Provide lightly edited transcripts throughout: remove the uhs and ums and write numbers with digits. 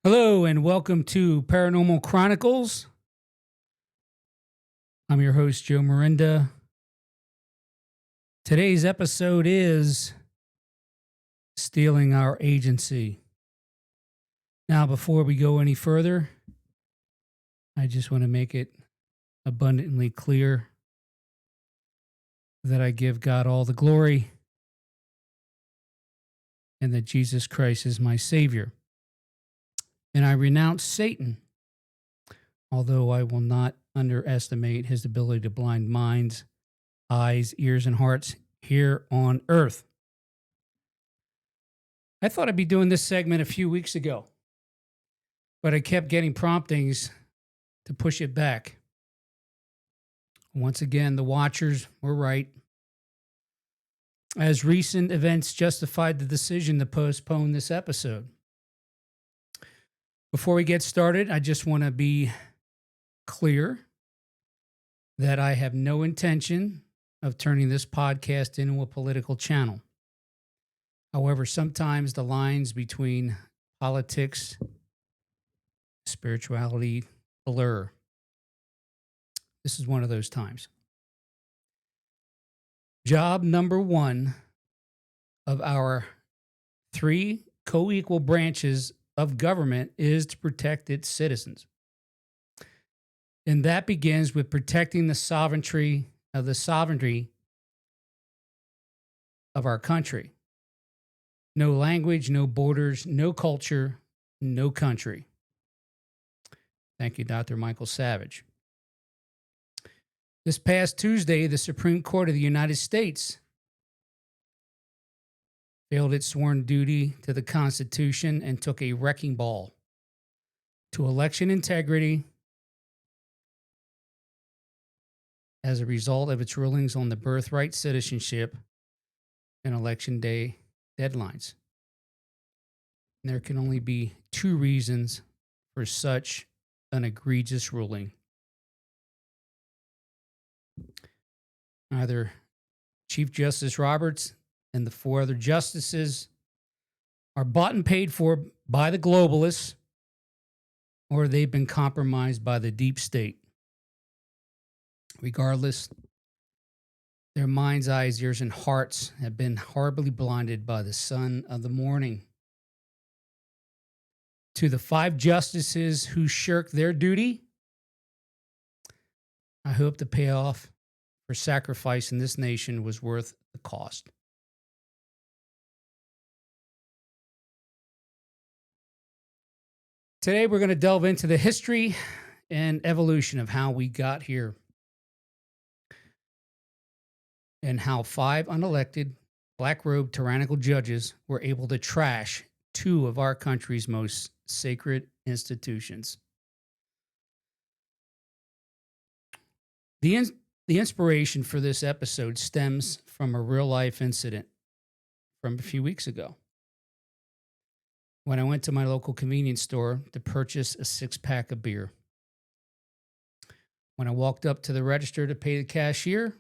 Hello and welcome to Paranormal Chronicles. I'm your host, Joe Miranda. Today's episode is Stealing Our Agency. Now, before we go any further, I just want to make it abundantly clear that I give God all the glory and that Jesus Christ is my Savior. And I renounce Satan, although I will not underestimate his ability to blind minds, eyes, ears, and hearts here on earth. I thought I'd be doing this segment a few weeks ago, but I kept getting promptings to push it back. Once again, the watchers were right, as recent events justified the decision to postpone this episode. Before we get started, I just want to be clear that I have no intention of turning this podcast into a political channel. However, sometimes the lines between politics, spirituality blur. This is one of those times. Job number one of our three co-equal branches of government is to protect its citizens. And that begins with protecting the sovereignty of our country. No language, no borders, no culture, no country. Thank you, Dr. Michael Savage. This past Tuesday, the Supreme Court of the United States failed its sworn duty to the Constitution and took a wrecking ball to election integrity as a result of its rulings on the birthright citizenship and election day deadlines. And there can only be two reasons for such an egregious ruling. Either Chief Justice Roberts and the four other justices are bought and paid for by the globalists, or they've been compromised by the deep state. Regardless, their minds, eyes, ears, and hearts have been horribly blinded by the sun of the morning. To the five justices who shirked their duty, I hope the payoff for sacrifice in this nation was worth the cost. Today, we're going to delve into the history and evolution of how we got here and how five unelected, black-robed, tyrannical judges were able to trash two of our country's most sacred institutions. The inspiration for this episode stems from a real-life incident from a few weeks ago, when I went to my local convenience store to purchase a six-pack of beer. When I walked up to the register to pay the cashier,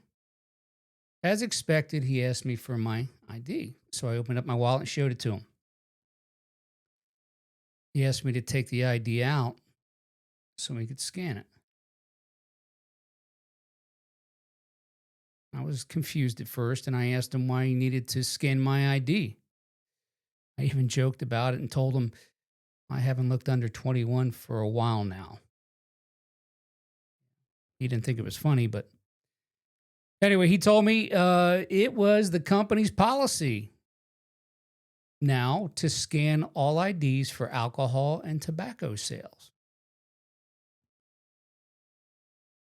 as expected, he asked me for my ID. So I opened up my wallet and showed it to him. He asked me to take the ID out so he could scan it. I was confused at first, and I asked him why he needed to scan my ID. I even joked about it and told him I haven't looked under 21 for a while now. He didn't think it was funny, but anyway, he told me it was the company's policy now to scan all IDs for alcohol and tobacco sales.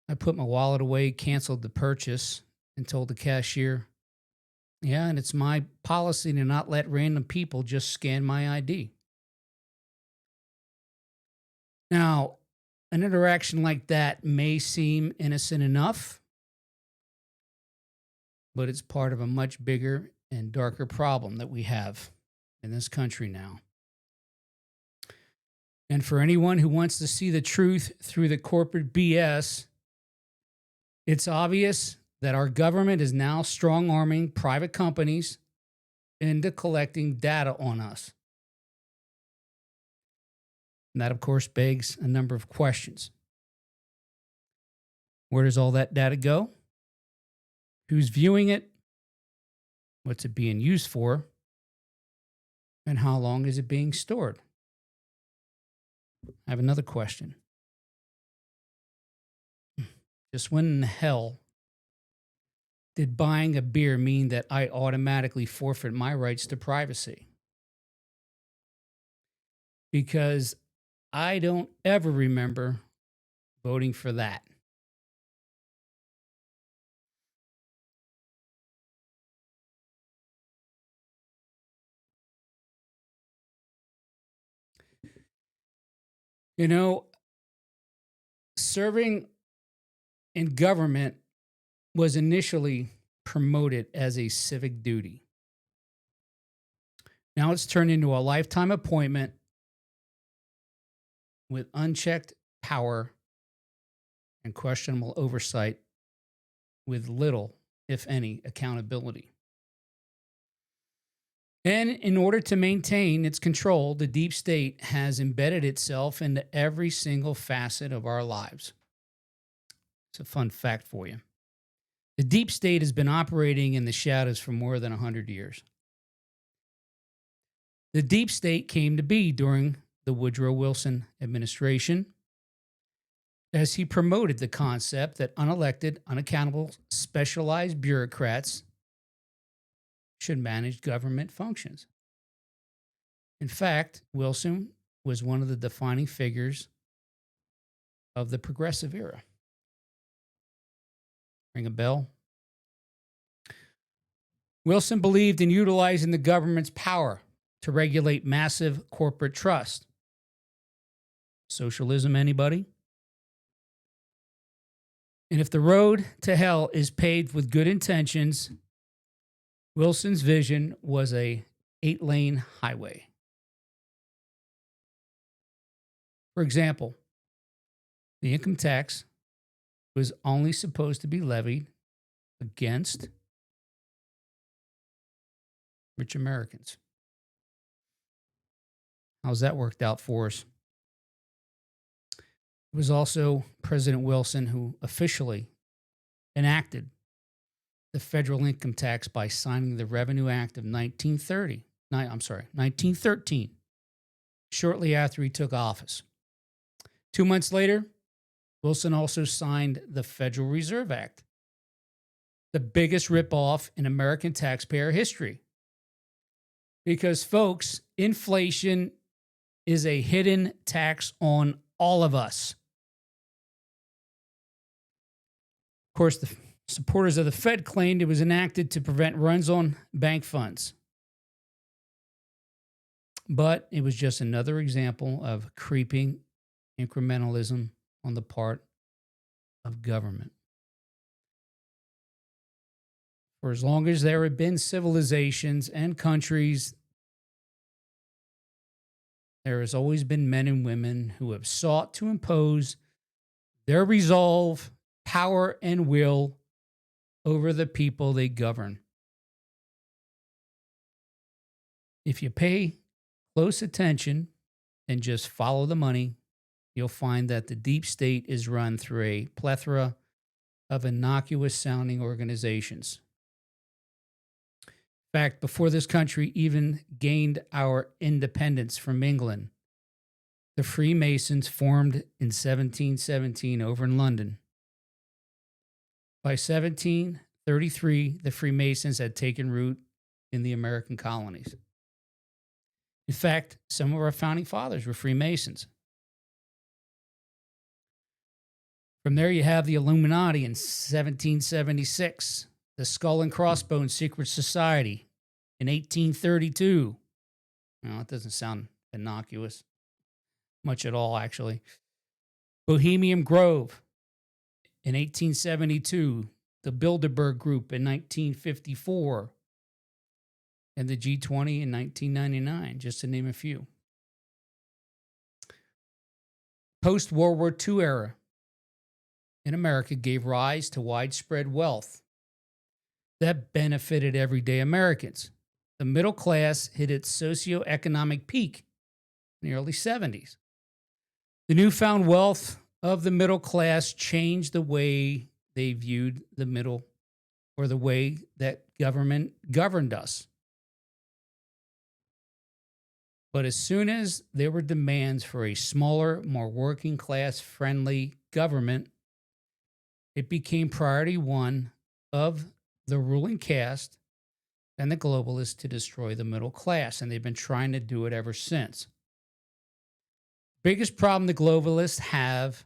I put my wallet away, canceled the purchase, and told the cashier, yeah, and it's my policy to not let random people just scan my ID. Now, an interaction like that may seem innocent enough, but it's part of a much bigger and darker problem that we have in this country now. And for anyone who wants to see the truth through the corporate BS, it's obvious that our government is now strong-arming private companies into collecting data on us. And that, of course, begs a number of questions. Where does all that data go? Who's viewing it? What's it being used for? And how long is it being stored? I have another question. Just when in the hell did buying a beer mean that I automatically forfeit my rights to privacy? Because I don't ever remember voting for that. You know, serving in government was initially promoted as a civic duty. Now it's turned into a lifetime appointment with unchecked power and questionable oversight with little, if any, accountability. And in order to maintain its control, the deep state has embedded itself into every single facet of our lives. It's a fun fact for you. The deep state has been operating in the shadows for more than 100 years. The deep state came to be during the Woodrow Wilson administration as he promoted the concept that unelected, unaccountable, specialized bureaucrats should manage government functions. In fact, Wilson was one of the defining figures of the progressive era. Ring a bell? Wilson believed in utilizing the government's power to regulate massive corporate trust. Socialism, anybody? And if the road to hell is paved with good intentions, Wilson's vision was a 8-lane highway. For example, the income tax was only supposed to be levied against rich Americans. How's that worked out for us? It was also President Wilson who officially enacted the federal income tax by signing the Revenue Act of 1913, shortly after he took office. 2 months later, Wilson also signed the Federal Reserve Act, the biggest ripoff in American taxpayer history. Because, folks, inflation is a hidden tax on all of us. Of course, the supporters of the Fed claimed it was enacted to prevent runs on bank funds. But it was just another example of creeping incrementalism on the part of government. For as long as there have been civilizations and countries, there has always been men and women who have sought to impose their resolve, power, and will over the people they govern. If you pay close attention and just follow the money, you'll find that the deep state is run through a plethora of innocuous sounding organizations. In fact, before this country even gained our independence from England, the Freemasons formed in 1717 over in London. By 1733, the Freemasons had taken root in the American colonies. In fact, some of our founding fathers were Freemasons. From there, you have the Illuminati in 1776, the Skull and Crossbones Secret Society in 1832. No, it doesn't sound innocuous much at all, actually. Bohemian Grove in 1872, the Bilderberg Group in 1954, and the G20 in 1999, just to name a few. Post-World War II era in America gave rise to widespread wealth that benefited everyday Americans. The middle class hit its socioeconomic peak in the early 70s. The newfound wealth of the middle class changed the way they viewed the middle, or the way that government governed us. But as soon as there were demands for a smaller, more working class friendly government, it became priority one of the ruling caste and the globalists to destroy the middle class. And they've been trying to do it ever since. Biggest problem the globalists have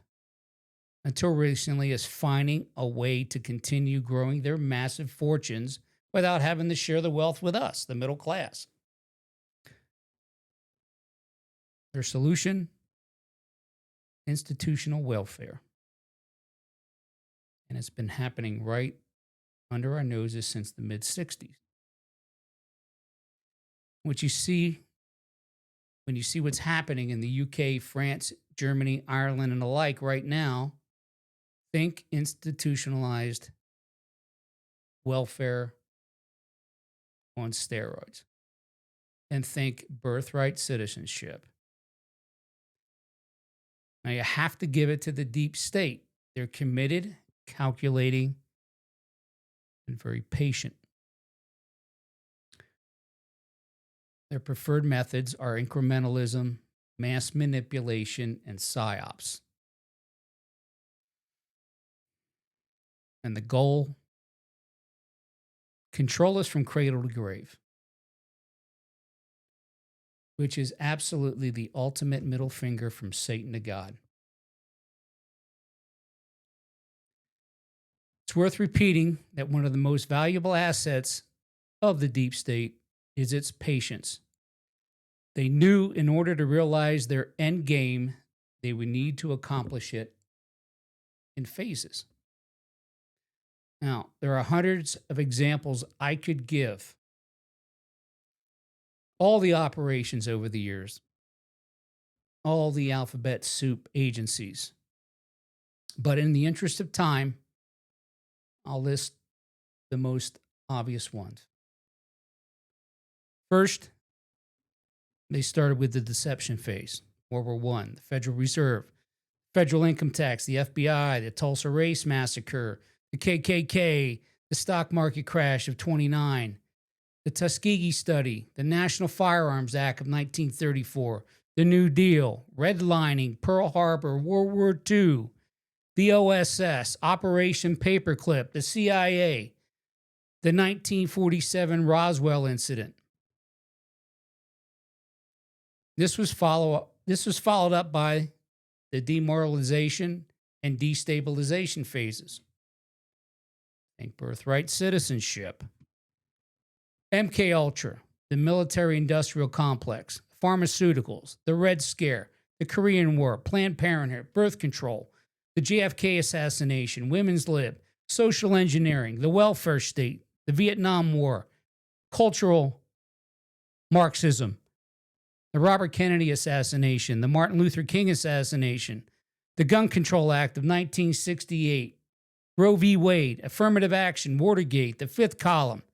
until recently is finding a way to continue growing their massive fortunes without having to share the wealth with us, the middle class. Their solution: institutional welfare. And it's been happening right under our noses since the mid-60s. What you see when you see what's happening in the UK, France, Germany, Ireland, and the like right now, think institutionalized welfare on steroids. And think birthright citizenship. Now, you have to give it to the deep state. They're committed, calculating, and very patient. Their preferred methods are incrementalism, mass manipulation, and psyops. And the goal: control us from cradle to grave, which is absolutely the ultimate middle finger from Satan to God. It's worth repeating that one of the most valuable assets of the deep state is its patience. They knew in order to realize their end game, they would need to accomplish it in phases. Now, there are hundreds of examples I could give. All the operations over the years, all the alphabet soup agencies. But in the interest of time, I'll list the most obvious ones. First, they started with the deception phase. World War I, the Federal Reserve, Federal Income Tax, the FBI, the Tulsa Race Massacre, the KKK, the stock market crash of '29, the Tuskegee Study, the National Firearms Act of 1934, the New Deal, redlining, Pearl Harbor, World War II, the OSS, Operation Paperclip, the CIA, the 1947 Roswell incident. This was followed up by the demoralization and destabilization phases. Think birthright citizenship, MK Ultra, the military-industrial complex, pharmaceuticals, the Red Scare, the Korean War, Planned Parenthood, birth control, the JFK assassination, women's lib, social engineering, the welfare state, the Vietnam War, cultural Marxism, the Robert Kennedy assassination, the Martin Luther King assassination, the Gun Control Act of 1968, Roe v. Wade, affirmative action, Watergate, the Fifth Column,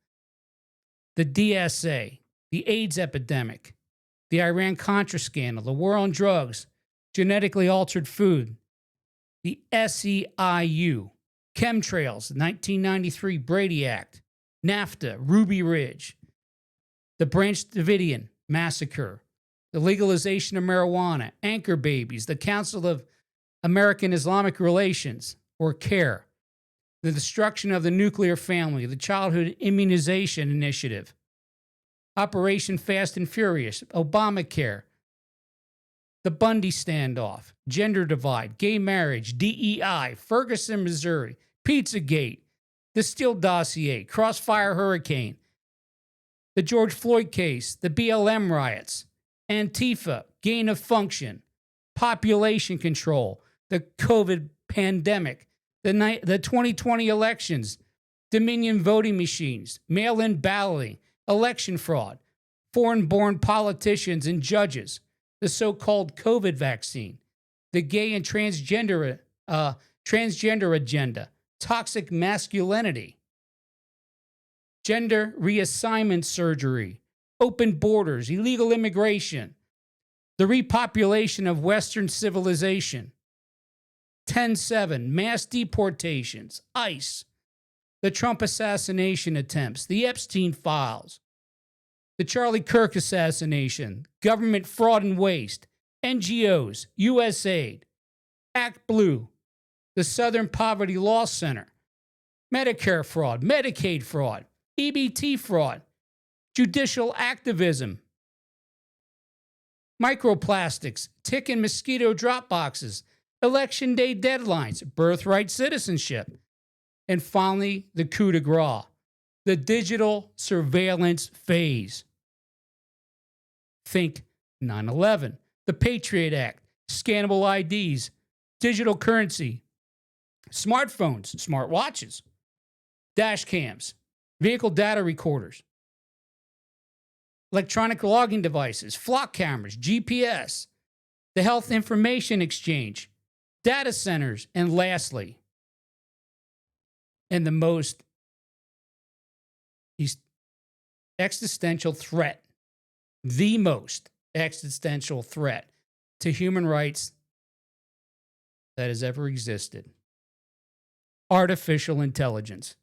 the DSA, the AIDS epidemic, the Iran-Contra scandal, the war on drugs, genetically altered food, the SEIU, chemtrails, 1993 Brady Act, NAFTA, Ruby Ridge, the Branch Davidian massacre, the legalization of marijuana, anchor babies, the Council of American Islamic Relations, or CARE, the destruction of the nuclear family, the Childhood Immunization Initiative, Operation Fast and Furious, Obamacare, the Bundy standoff, gender divide, gay marriage, DEI, Ferguson, Missouri, Pizzagate, the Steele dossier, Crossfire Hurricane, the George Floyd case, the BLM riots, Antifa, gain of function, population control, the COVID pandemic, the 2020 elections, Dominion voting machines, mail-in balloting, election fraud, foreign-born politicians and judges, the so-called COVID vaccine, the gay and transgender agenda, toxic masculinity, gender reassignment surgery, open borders, illegal immigration, the repopulation of Western civilization. 10/7, mass deportations, ICE, the Trump assassination attempts, the Epstein files, the Charlie Kirk assassination, government fraud and waste, NGOs, USAID, Act Blue, the Southern Poverty Law Center, Medicare fraud, Medicaid fraud, EBT fraud, judicial activism, microplastics, tick and mosquito drop boxes, election day deadlines, birthright citizenship, and finally, the coup de grace, the digital surveillance phase. Think 9/11, the Patriot Act, scannable IDs, digital currency, smartphones, smartwatches, dash cams, vehicle data recorders, electronic logging devices, flock cameras, GPS, the health information exchange, data centers, and lastly, and the most existential threat, the most existential threat to human rights that has ever existed: artificial intelligence.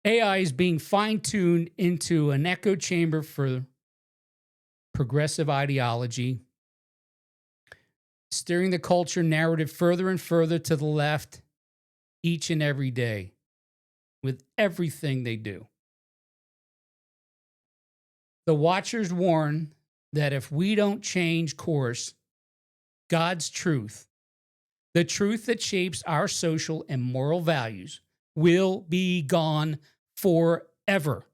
AI is being fine-tuned into an echo chamber for progressive ideology, steering the culture narrative further and further to the left each and every day with everything they do. The Watchers warn that if we don't change course, God's truth, the truth that shapes our social and moral values, will be gone forever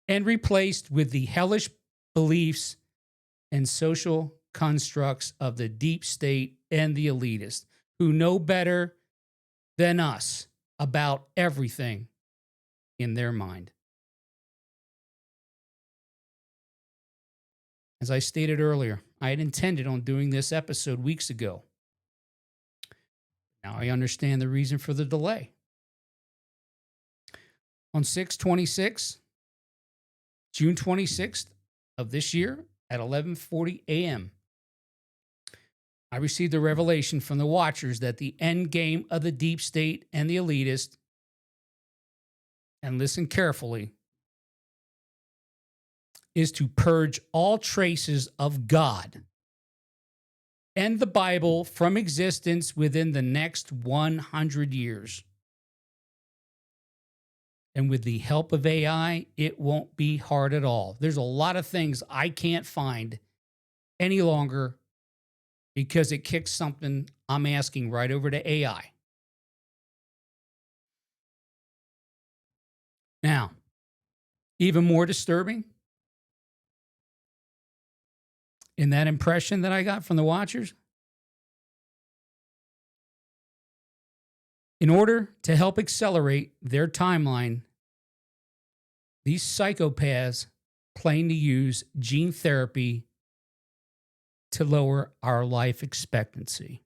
and replaced with the hellish beliefs and social constructs of the deep state and the elitists who know better than us about everything in their mind. As I stated earlier, I had intended on doing this episode weeks ago. Now I understand the reason for the delay. On 6/26, June 26th of this year at 11:40 a.m., I received a revelation from the Watchers that the end game of the deep state and the elitist, and listen carefully, is to purge all traces of God and the Bible from existence within the next 100 years. And with the help of AI, it won't be hard at all. There's a lot of things I can't find any longer because it kicks something I'm asking right over to AI. Now, even more disturbing, in that impression that I got from the Watchers, in order to help accelerate their timeline, these psychopaths plan to use gene therapy to lower our life expectancy.